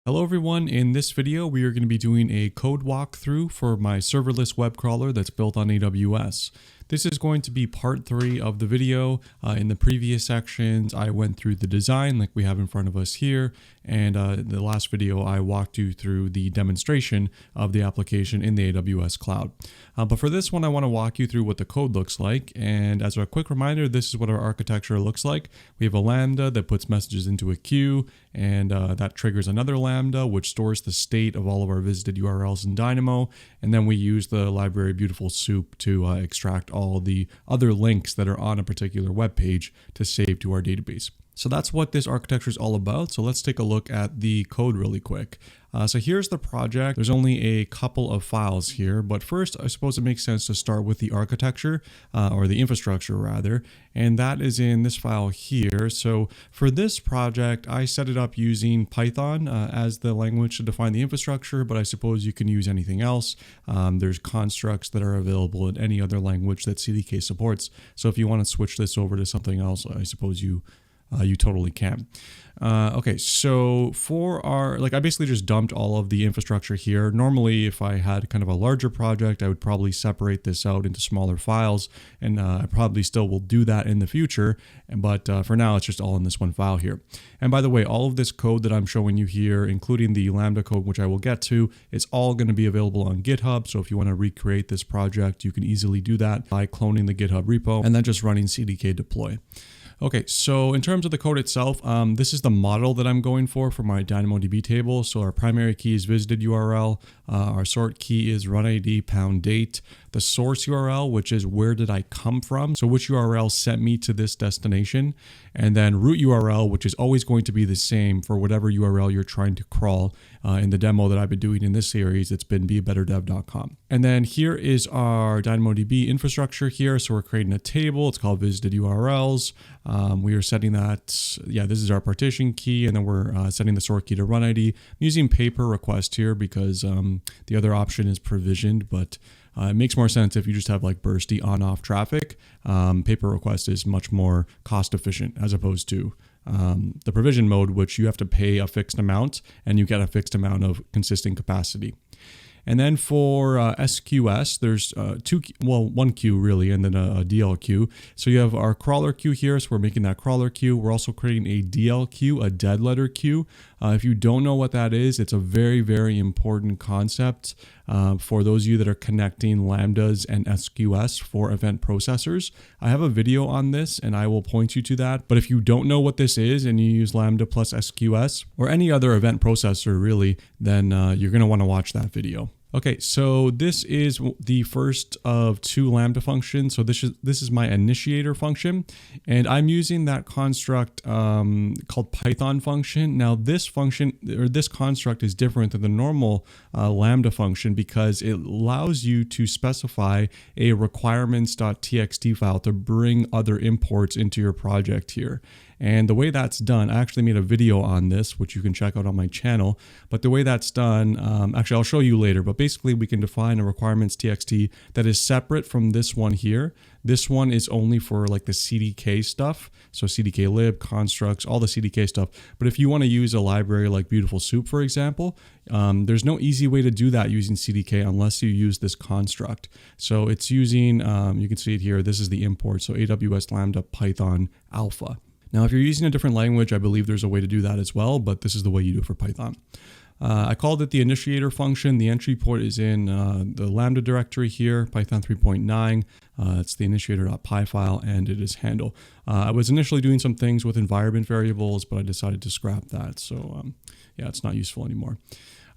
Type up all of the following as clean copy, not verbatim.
Hello everyone, in this video we are going to be doing a code walkthrough for my serverless web crawler that's built on AWS. This is going to be part 3 of the video. In the previous sections I went through the design like we have in front of us here, and the last video I walked you through the demonstration of the application in the AWS cloud. But for this one I want to walk you through what the code looks like, and as a quick reminder, this is what our architecture looks like. We have a Lambda that puts messages into a queue, and that triggers another Lambda which stores the state of all of our visited URLs in Dynamo, and then we use the library Beautiful Soup to extract all the other links that are on a particular web page to save to our database. So that's what this architecture is all about. So let's take a look at the code really quick. So here's the project. There's only a couple of files here, but first I suppose it makes sense to start with the architecture, or the infrastructure rather, and that is in this file here. So for this project, I set it up using Python as the language to define the infrastructure, but I suppose you can use anything else. There's constructs that are available in any other language that CDK supports. So if you want to switch this over to something else, I suppose you totally can. Okay, so for our, I basically just dumped all of the infrastructure here. Normally, if I had kind of a larger project, I would probably separate this out into smaller files, and I probably still will do that in the future. But for now, it's just all in this one file here. And by the way, all of this code that I'm showing you here, including the Lambda code, which I will get to, it's all going to be available on GitHub. So if you want to recreate this project, you can easily do that by cloning the GitHub repo and then just running CDK deploy. Okay, so in terms of the code itself, this is the model that I'm going for my DynamoDB table. So our primary key is visited URL, our sort key is run ID #date, the source URL, which is where did I come from, so which URL sent me to this destination, and then root URL, which is always going to be the same for whatever URL you're trying to crawl. In the demo that I've been doing in this series, it's been beabetterdev.com. And then here is our DynamoDB infrastructure here. So we're creating a table. It's called visited URLs. We are setting that, this is our partition key, and then we're setting the sort key to run ID. I'm using paper request here because the other option is provisioned, but it makes more sense if you just have bursty on-off traffic. Paper request is much more cost efficient as opposed to the provision mode, which you have to pay a fixed amount and you get a fixed amount of consistent capacity. And then for SQS, there's one queue really, and then a DL queue. So you have our crawler queue here, so we're making that crawler queue. We're also creating a DL queue, a dead letter queue. If you don't know what that is, it's a very, very important concept for those of you that are connecting Lambdas and SQS for event processors. I have a video on this and I will point you to that. But if you don't know what this is and you use Lambda plus SQS or any other event processor really, then you're going to want to watch that video. Okay, so this is the first of 2 Lambda functions. So this is my initiator function, and I'm using that construct called Python function. Now this function, or this construct, is different than the normal Lambda function because it allows you to specify a requirements.txt file to bring other imports into your project here. And the way that's done, I actually made a video on this, which you can check out on my channel. But the way that's done, actually I'll show you later, but basically we can define a requirements.txt that is separate from this one here. This one is only for the CDK stuff. So CDK lib, constructs, all the CDK stuff. But if you want to use a library like Beautiful Soup, for example, there's no easy way to do that using CDK unless you use this construct. So it's using, you can see it here, this is the import. So AWS Lambda Python Alpha. Now, if you're using a different language, I believe there's a way to do that as well, but this is the way you do it for Python. I called it the initiator function. The entry port is in the Lambda directory here, Python 3.9. It's the initiator.py file, and it is handle. I was initially doing some things with environment variables, but I decided to scrap that. So it's not useful anymore.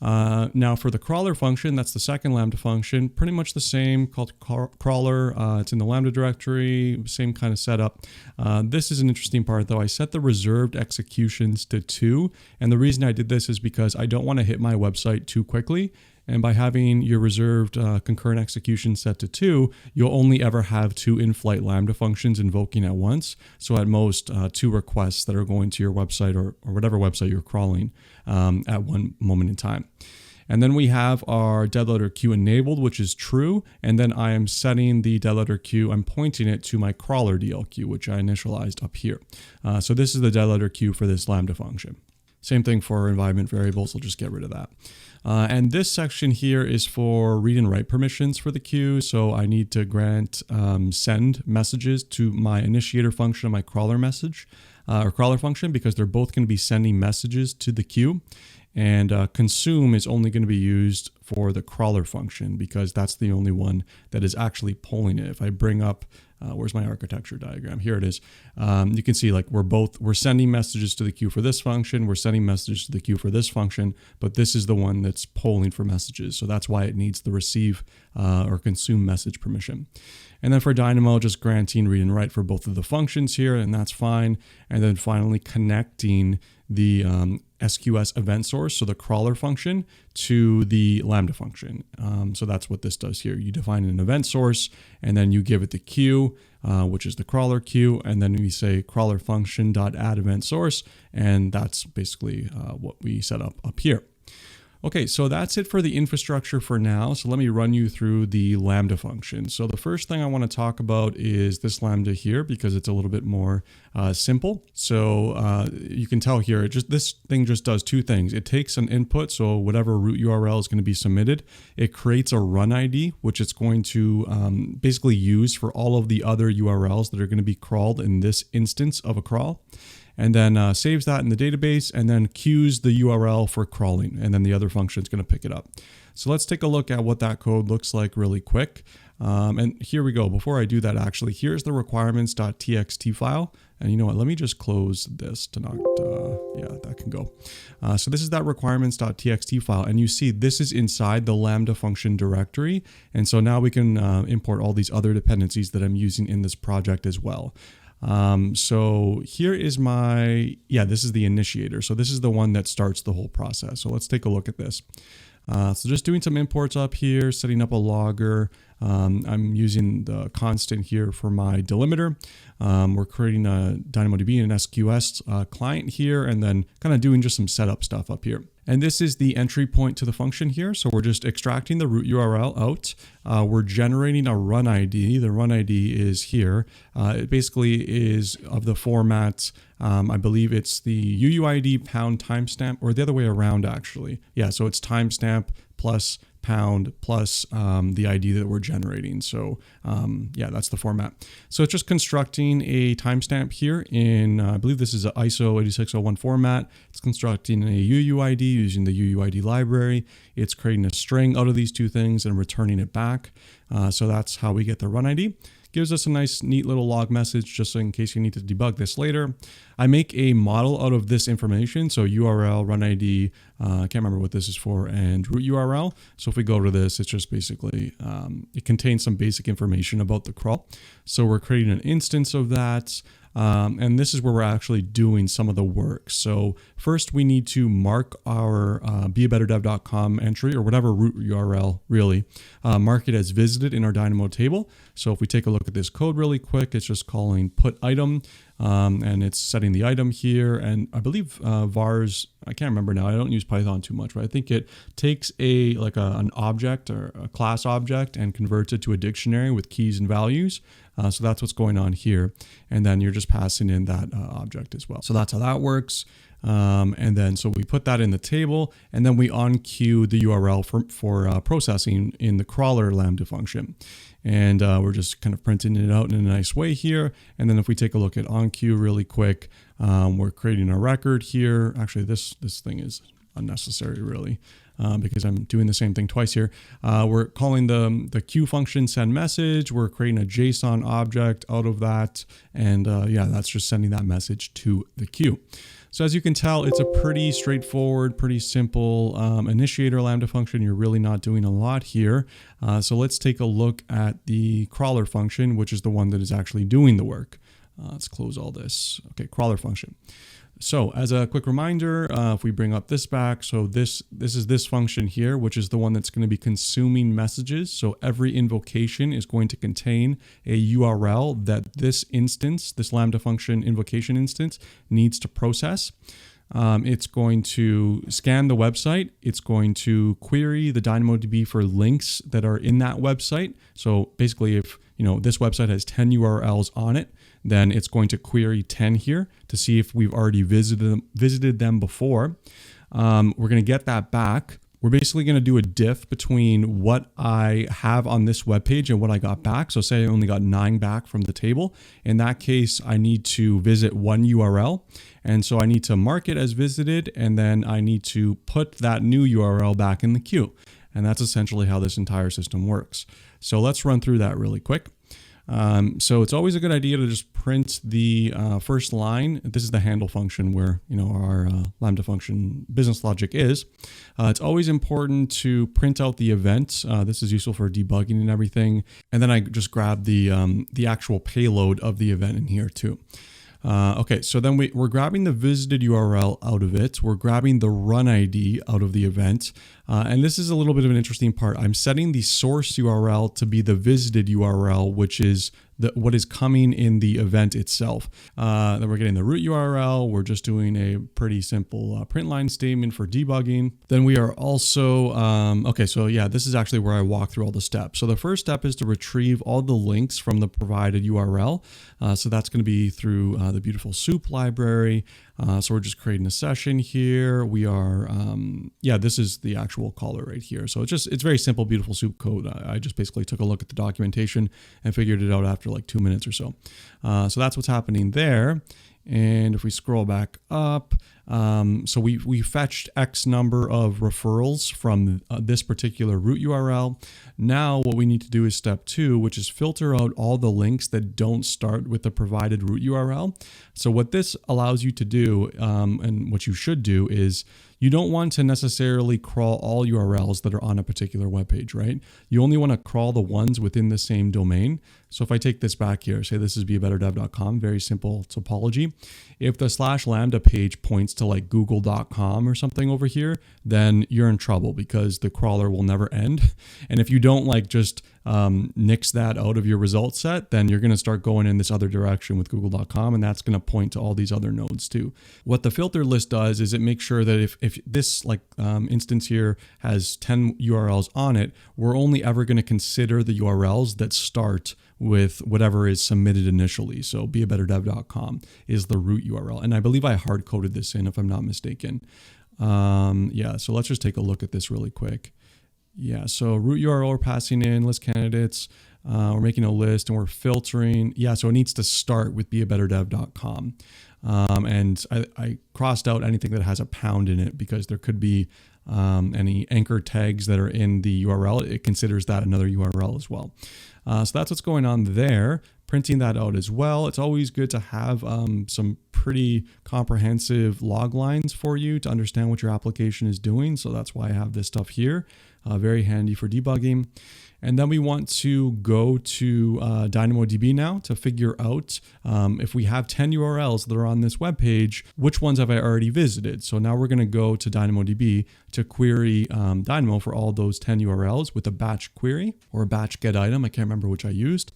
Now for the crawler function, that's the second Lambda function, pretty much the same, called crawler. It's in the Lambda directory, same kind of setup. This is an interesting part though. I set the reserved executions to 2. And the reason I did this is because I don't want to hit my website too quickly. And by having your reserved concurrent execution set to 2, you'll only ever have 2 in-flight Lambda functions invoking at once. So at most, 2 requests that are going to your website or whatever website you're crawling at one moment in time. And then we have our dead letter queue enabled, which is true. And then I am setting the dead letter queue, I'm pointing it to my crawler DL queue, which I initialized up here. So this is the dead letter queue for this Lambda function. Same thing for environment variables. We'll just get rid of that. And this section here is for read and write permissions for the queue. So I need to grant send messages to my initiator function and my crawler message or crawler function, because they're both going to be sending messages to the queue. And consume is only going to be used for the crawler function, because that's the only one that is actually pulling it. If I bring up, where's my architecture diagram? Here it is. You can see like we're sending messages to the queue for this function. We're sending messages to the queue for this function, but this is the one that's polling for messages. So that's why it needs the receive or consume message permission. And then for Dynamo, just granting read and write for both of the functions here, and that's fine. And then finally connecting the SQS event source, so the crawler function, to the Lambda function. So that's what this does here. You define an event source, and then you give it the queue, which is the crawler queue, and then we say crawler function.add event source, and that's basically what we set up here. Okay, so that's it for the infrastructure for now. So let me run you through the Lambda function. So the first thing I want to talk about is this Lambda here, because it's a little bit more simple. So you can tell here, this thing just does two things. It takes an input, so whatever root URL is going to be submitted, it creates a run ID, which it's going to basically use for all of the other URLs that are going to be crawled in this instance of a crawl. And then saves that in the database, and then queues the URL for crawling, and then the other function is going to pick it up. So let's take a look at what that code looks like really quick. And here we go. Before I do that, actually, here's the requirements.txt file. And you know what? Let me just close this to not, yeah, that can go. So this is that requirements.txt file. And you see this is inside the Lambda function directory. And so now we can import all these other dependencies that I'm using in this project as well. So here is this is the initiator. So this is the one that starts the whole process. So let's take a look at this. So just doing some imports up here, setting up a logger. I'm using the constant here for my delimiter. We're creating a DynamoDB and an SQS client here, and then kind of doing just some setup stuff up here. And this is the entry point to the function here. So we're just extracting the root URL out. We're generating a run ID. The run ID is here. It basically is of the format, I believe it's the UUID pound timestamp, or the other way around actually. Yeah, so it's timestamp plus pound plus the ID that we're generating. So yeah, that's the format. So it's just constructing a timestamp here in, I believe this is an ISO 8601 format. It's constructing a UUID using the UUID library. It's creating a string out of these two things and returning it back. So that's how we get the run ID. Gives us a nice, neat little log message just in case you need to debug this later. I make a model out of this information. So URL, run ID, I can't remember what this is for, and root URL. So if we go to this, it's just basically, it contains some basic information about the crawl. So we're creating an instance of that. And this is where we're actually doing some of the work. So first we need to mark our beabetterdev.com entry, or whatever root URL really, mark it as visited in our Dynamo table. So if we take a look at this code really quick, it's just calling put item, and it's setting the item here. And I believe vars, I can't remember now, I don't use Python too much, but I think it takes an object or a class object and converts it to a dictionary with keys and values. So that's what's going on here. And then you're just passing in that object as well. So that's how that works. And then so we put that in the table, and then we on-queue the URL for processing in the crawler Lambda function. And we're just kind of printing it out in a nice way here. And then if we take a look at on-queue really quick, we're creating a record here. Actually, this thing is unnecessary really. Because I'm doing the same thing twice here. We're calling the queue function send message. We're creating a JSON object out of that. And yeah, that's just sending that message to the queue. So as you can tell, it's a pretty straightforward, pretty simple initiator Lambda function. You're really not doing a lot here. So let's take a look at the crawler function, which is the one that is actually doing the work. Let's close all this. Okay, crawler function. So as a quick reminder, if we bring up this back, so this is this function here, which is the one that's going to be consuming messages. So every invocation is going to contain a URL that this instance, this Lambda function invocation instance, needs to process. It's going to scan the website. It's going to query the DynamoDB for links that are in that website. So basically, if this website has 10 URLs on it, then it's going to query 10 here to see if we've already visited them before. We're going to get that back. We're basically going to do a diff between what I have on this web page and what I got back. So say I only got 9 back from the table. In that case, I need to visit one URL. And so I need to mark it as visited, and then I need to put that new URL back in the queue. And that's essentially how this entire system works. So let's run through that really quick. So it's always a good idea to just print the first line. This is the handle function where our Lambda function business logic is. It's always important to print out the event. This is useful for debugging and everything. And then I just grab the actual payload of the event in here too. Okay, so then we're grabbing the visited URL out of it. We're grabbing the run ID out of the event. And this is a little bit of an interesting part. I'm setting the source URL to be the visited URL, which is what is coming in the event itself. Then we're getting the root URL. We're just doing a pretty simple print line statement for debugging. Then we are also, okay, so yeah, this is actually where I walk through all the steps. So the first step is to retrieve all the links from the provided URL. So that's going to be through the beautiful soup library. So we're just creating a session here. We are, yeah, this is the actual caller right here. So it's very simple, beautiful soup code. I just basically took a look at the documentation and figured it out after like 2 minutes or so. So that's what's happening there. And if we scroll back up, so we fetched X number of referrals from this particular root URL. Now what we need to do is step 2, which is filter out all the links that don't start with the provided root URL. So what this allows you to do, and what you should do, is you don't want to necessarily crawl all URLs that are on a particular web page, right? You only want to crawl the ones within the same domain. So if I take this back here, say this is beabetterdev.com, very simple topology. If the /lambda page points to like google.com or something over here, then you're in trouble because the crawler will never end. And if you don't like just nix that out of your result set, then you're going to start going in this other direction with google.com, and that's going to point to all these other nodes too. What the filter list does is it makes sure that if this instance here has 10 URLs on it, we're only ever going to consider the URLs that start with whatever is submitted initially. So beabetterdev.com is the root URL. And I believe I hard coded this in if I'm not mistaken. Yeah, so let's just take a look at this really quick. Yeah, so root URL we're passing in, list candidates, we're making a list and we're filtering. Yeah, so it needs to start with beabetterdev.com. And I crossed out anything that has a pound in it because there could be any anchor tags that are in the URL. It considers that another URL as well. So that's what's going on there. Printing that out as well. It's always good to have some pretty comprehensive log lines for you to understand what your application is doing. So that's why I have this stuff here. Very handy for debugging. And then we want to go to DynamoDB now to figure out if we have 10 URLs that are on this web page, which ones have I already visited? So now we're going to go to DynamoDB to query Dynamo for all those 10 URLs with a batch query or a batch get item. I can't remember which I used.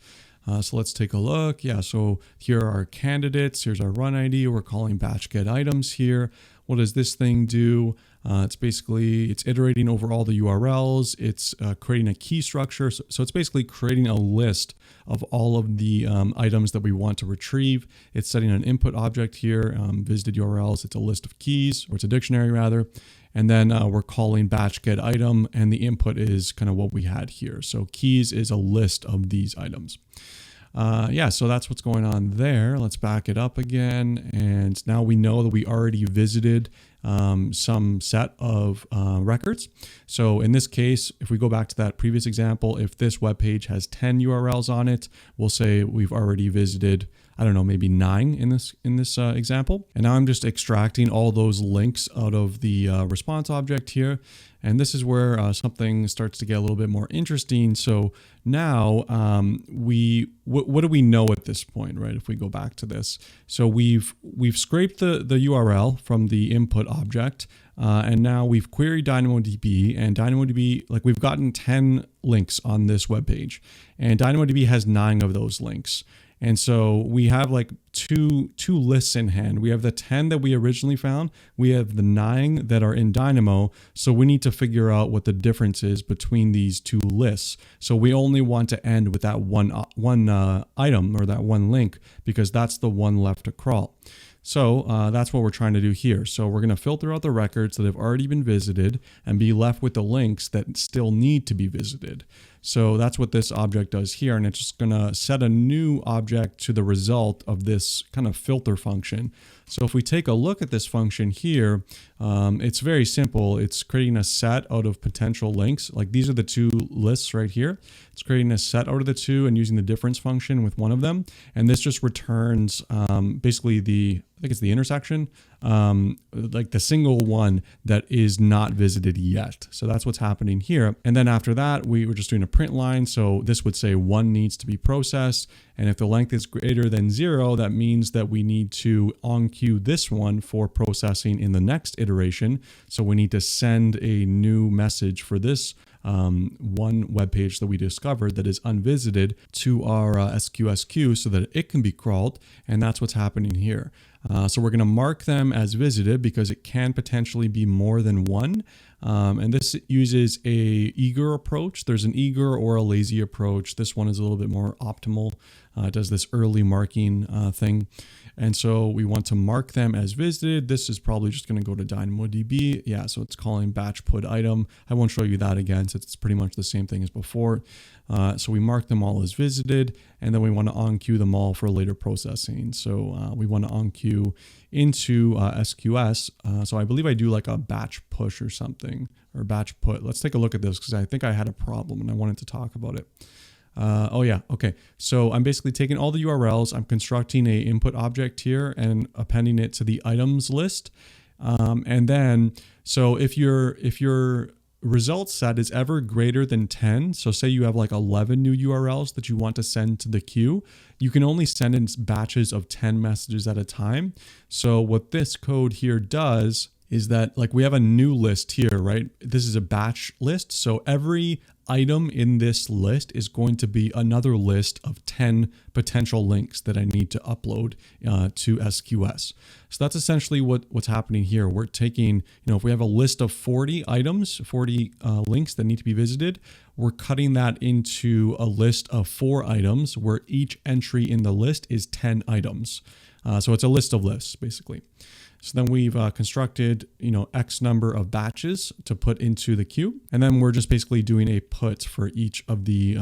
So let's take a look. Yeah, so here are our candidates. Here's our run ID. We're calling batch get items here. What does this thing do? It's iterating over all the URLs. It's creating a key structure. So it's basically creating a list of all of the items that we want to retrieve. It's setting an input object here, visited URLs. It's a list of keys, or it's a dictionary rather. And then we're calling batch get item, and the input is kind of what we had here. So keys is a list of these items. Yeah, so that's what's going on there. Let's back it up again. And now we know that we already visited some set of records. So in this case, if we go back to that previous example, if this web page has 10 URLs on it, we'll say we've already visited, I don't know, maybe 9 in this example. And now I'm just extracting all those links out of the response object here. And this is where something starts to get a little bit more interesting. So now what do we know at this point, right? If we go back to this, so we've scraped the URL from the input object, and now we've queried DynamoDB, and DynamoDB, like we've gotten 10 links on this web page, and DynamoDB has 9 of those links. And so we have like two lists in hand. We have the 10 that we originally found. We have the 9 that are in Dynamo. So we need to figure out what the difference is between these two lists. So we only want to end with that one item or that one link because that's the one left to crawl. So that's what we're trying to do here. So we're going to filter out the records that have already been visited and be left with the links that still need to be visited. So that's what this object does here. And it's just going to set a new object to the result of this kind of filter function. So if we take a look at this function here, it's very simple. It's creating a set out of potential links. Like these are the two lists right here. It's creating a set out of the two and using the difference function with one of them. And this just returns basically I think it's the intersection, like the single one that is not visited yet. So that's what's happening here. And then after that, we were just doing a print line. So this would say 1 needs to be processed. And if the length is greater than 0, that means that we need to on-queue this one for processing in the next iteration. So we need to send a new message for this one web page that we discovered that is unvisited to our SQS queue so that it can be crawled. And that's what's happening here. So we're going to mark them as visited because it can potentially be more than one. And this uses a eager approach. There's an eager or a lazy approach. This one is a little bit more optimal. It does this early marking thing. And so we want to mark them as visited. This is probably just going to go to DynamoDB. Yeah, so it's calling batch put item. I won't show you that again, since it's pretty much the same thing as before. So we mark them all as visited, and then we want to on-queue them all for later processing. So we want to on-queue into SQS. So I believe I do like a batch push or something, or batch put. Let's take a look at this because I think I had a problem and I wanted to talk about it. Oh yeah, okay. So I'm basically taking all the URLs, I'm constructing a input object here and appending it to the items list. And then, so if your result set is ever greater than 10, so say you have like 11 new URLs that you want to send to the queue, you can only send in batches of 10 messages at a time. So what this code here does is that, like, we have a new list here, right? This is a batch list. So every item in this list is going to be another list of 10 potential links that I need to upload to SQS. So that's essentially what's happening here. We're taking, if we have a list of 40 items, 40 links that need to be visited, we're cutting that into a list of 4 items where each entry in the list is 10 items. So it's a list of lists, basically. So then we've constructed, X number of batches to put into the queue. And then we're just basically doing a put for each of the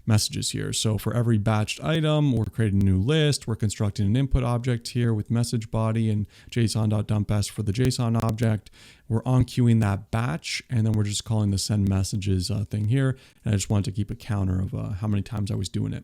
messages here. So for every batched item, we're creating a new list. We're constructing an input object here with message body and json.dump_s for the JSON object. We're on-queuing that batch, and then we're just calling the send messages thing here. And I just wanted to keep a counter of how many times I was doing it.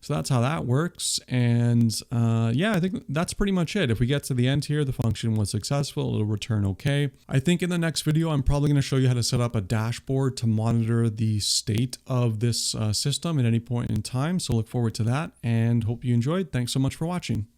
So that's how that works. And yeah, I think that's pretty much it. If we get to the end here, the function was successful, it'll return okay. I think in the next video, I'm probably going to show you how to set up a dashboard to monitor the state of this system at any point in time. So look forward to that and hope you enjoyed. Thanks so much for watching.